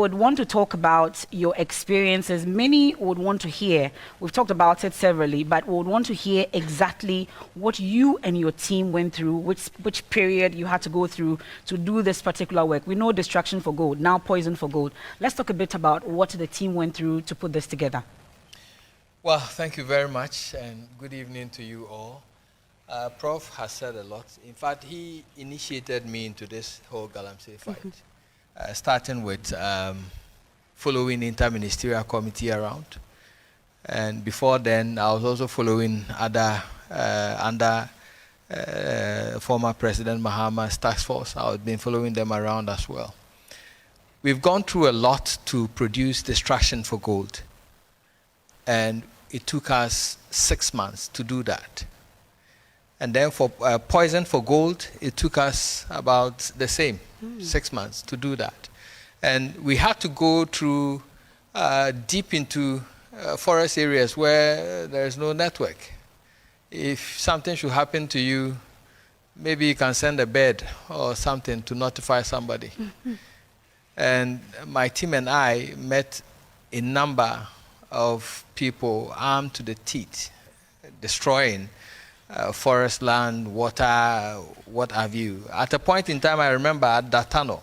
would want to talk about your experiences. Many would want to hear, we've talked about it severally, but we would want to hear exactly what you and your team went through, which period you had to go through to do this particular work. We know Distraction for Gold, now Poison for Gold. Let's talk a bit about what the team went through to put this together. Well, thank you very much, and good evening to you all. Prof has said a lot. In fact, he initiated me into this whole Galamsey fight, starting with following interministerial committee around. And before then, I was also following other, under former President Mahama's task force. I've been following them around as well. We've gone through a lot to produce Distraction for Gold. And it took us 6 months to do that. And then for Poison for Gold, it took us about the same, 6 months to do that. And we had to go through deep into forest areas where there's no network. If something should happen to you, maybe you can send a bird or something to notify somebody. And my team and I met a number of people armed to the teeth, destroying forest land, water, what have you. At a point in time, I remember at Datano,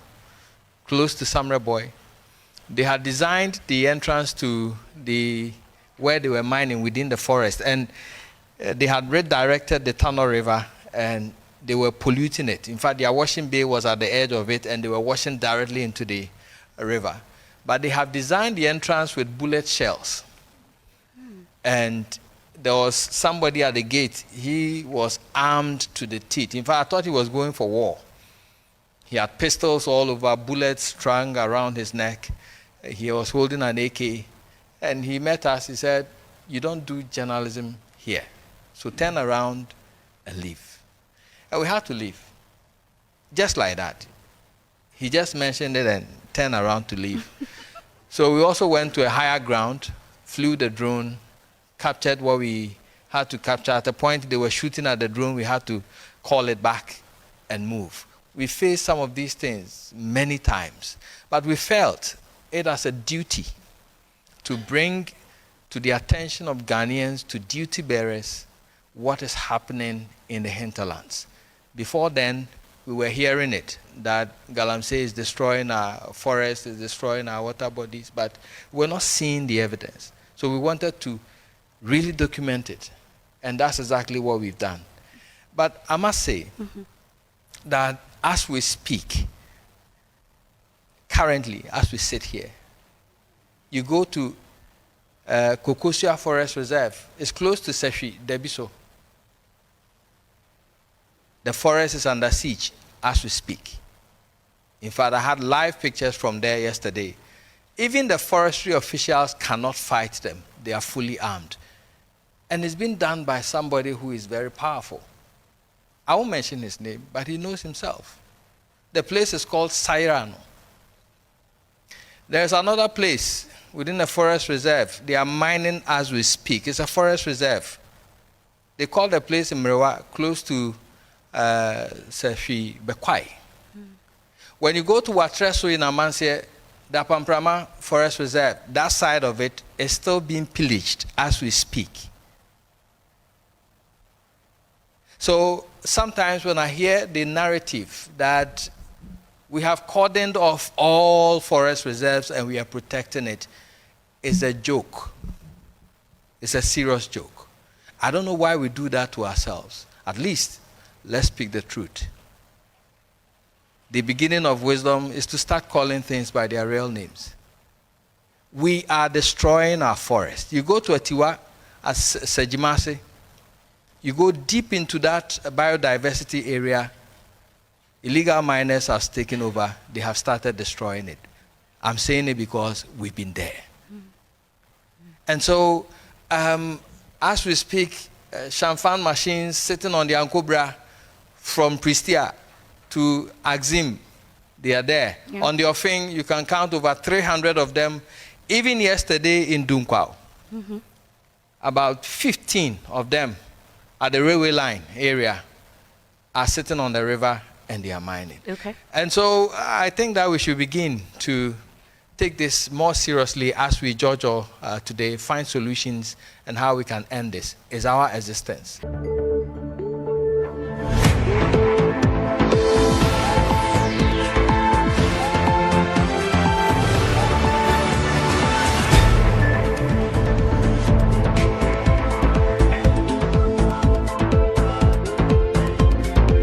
close to Samre Boy, they had designed the entrance to where they were mining within the forest, and they had redirected the Tano River, and they were polluting it. In fact, their washing bay was at the edge of it, and they were washing directly into the river. But they have designed the entrance with bullet shells. And there was somebody at the gate. He was armed to the teeth. In fact, I thought he was going for war. He had pistols all over, bullets strung around his neck. He was holding an AK. And he met us. He said, "You don't do journalism here. So turn around and leave." And we had to leave. Just like that. He just mentioned it and turned around to leave. So we also went to a higher ground, flew the drone, captured what we had to capture. At a point, they were shooting at the drone. We had to call it back and move. We faced some of these things many times, but we felt it as a duty to bring to the attention of Ghanaians, to duty bearers, what is happening in the hinterlands. Before then, we were hearing it, that Galamsey is destroying our forests, is destroying our water bodies, but we're not seeing the evidence. So we wanted to really document it, and that's exactly what we've done. But I must say that as we speak, currently, as we sit here, you go to Kokosia Forest Reserve. It's close to Sefi, Debiso. The forest is under siege as we speak. In fact, I had live pictures from there yesterday. Even the forestry officials cannot fight them. They are fully armed. And it's been done by somebody who is very powerful. I won't mention his name, but he knows himself. The place is called Sairano. There's another place within the forest reserve. They are mining as we speak. It's a forest reserve. They call the place in Mrewa, close to Sefi Bekwai. When you go to Watreso in Amansie, the Pamprama Forest Reserve, that side of it is still being pillaged as we speak. So sometimes when I hear the narrative that we have cordoned off all forest reserves and we are protecting it, it's a joke. It's a serious joke. I don't know why we do that to ourselves. At least, let's speak the truth. The beginning of wisdom is to start calling things by their real names. We are destroying our forest. You go to Atiwa, at Sejimase, you go deep into that biodiversity area, illegal miners have taken over. They have started destroying it. I'm saying it because we've been there. And so, as we speak, Shamfan machines sitting on the Ankobra from Pristia to Axim, they are there. Yeah. On the offing, you can count over 300 of them. Even yesterday in Dunkwao, about 15 of them at the railway line area are sitting on the river and they are mining. Okay. And so I think that we should begin to take this more seriously as we judge today, find solutions and how we can end this, is our existence.